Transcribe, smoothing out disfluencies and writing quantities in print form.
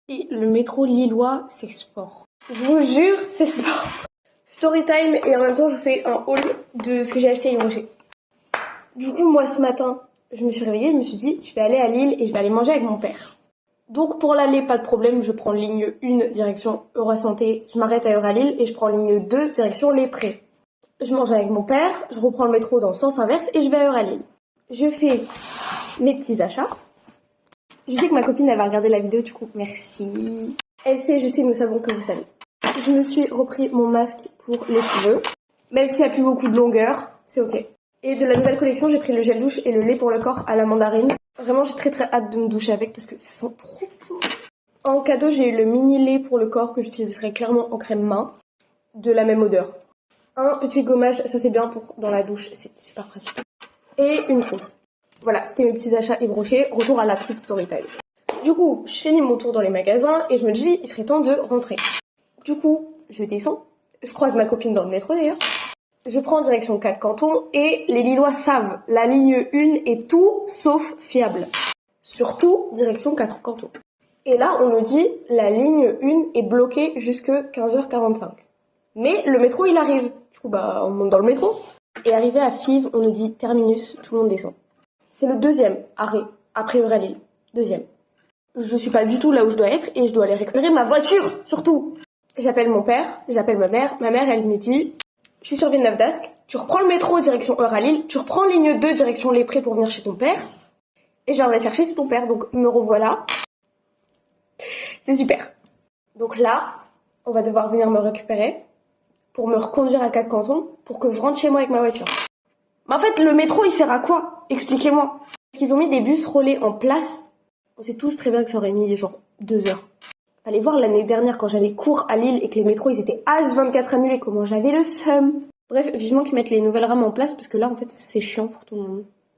Et le métro lillois, c'est sport. Je vous jure, c'est sport. Story time et en même temps, je vous fais un haul de ce que j'ai acheté à Yves Rocher. Du coup, moi, ce matin, je me suis réveillée, je me suis dit, je vais aller à Lille et je vais aller manger avec mon père. Donc, pour l'aller, pas de problème, je prends ligne 1, direction Eurasanté, je m'arrête à Euralille et je prends ligne 2, direction Les Prés. Je mange avec mon père, je reprends le métro dans le sens inverse et je vais à Euralille. Je fais mes petits achats. Je sais que ma copine, elle va regarder la vidéo, du coup, merci. Elle sait, je sais, nous savons que vous savez. Je me suis repris mon masque pour les cheveux. Même s'il n'y a plus beaucoup de longueur, c'est ok. Et de la nouvelle collection, j'ai pris le gel douche et le lait pour le corps à la mandarine. Vraiment, j'ai très hâte de me doucher avec parce que ça sent trop bon. En cadeau, j'ai eu le mini lait pour le corps que j'utiliserai clairement en crème main. De la même odeur. Un petit gommage, ça c'est bien pour dans la douche, c'est super pratique. Et une trousse. Voilà, c'était mes petits achats Yves Rocher. Retour à la petite story time. Du coup, je finis mon tour dans les magasins et je me dis, il serait temps de rentrer. Du coup, je descends. Je croise ma copine dans le métro d'ailleurs. Je prends direction 4 cantons et les Lillois savent, la ligne 1 est tout sauf fiable. Surtout, direction 4 cantons. Et là, on nous dit, la ligne 1 est bloquée jusque 15h45. Mais le métro, il arrive. Du coup, on monte dans le métro. Et arrivé à Fives, on nous dit terminus, tout le monde descend. C'est le deuxième arrêt, après Euralille. Deuxième. Je suis pas du tout là où je dois être et je dois aller récupérer ma voiture, surtout. J'appelle mon père, j'appelle ma mère. Ma mère, elle me dit, je suis sur Villeneuve d'Ascq, tu reprends le métro direction Euralille, tu reprends ligne 2 direction Les Prés pour venir chez ton père. Et je viendrai te chercher chez ton père, donc me revoilà. C'est super. Donc là, on va devoir venir me récupérer pour me reconduire à 4 cantons pour que je rentre chez moi avec ma voiture. Mais en fait, le métro, il sert à quoi? Expliquez-moi. Parce qu'ils ont mis des bus relais en place. On sait tous très bien que ça aurait mis genre 2 heures. Fallait voir l'année dernière quand j'avais cours à Lille et que les métros, ils étaient H24 annulés. Comment j'avais le seum. Bref, vivement qu'ils mettent les nouvelles rames en place parce que là, en fait, c'est chiant pour tout le monde.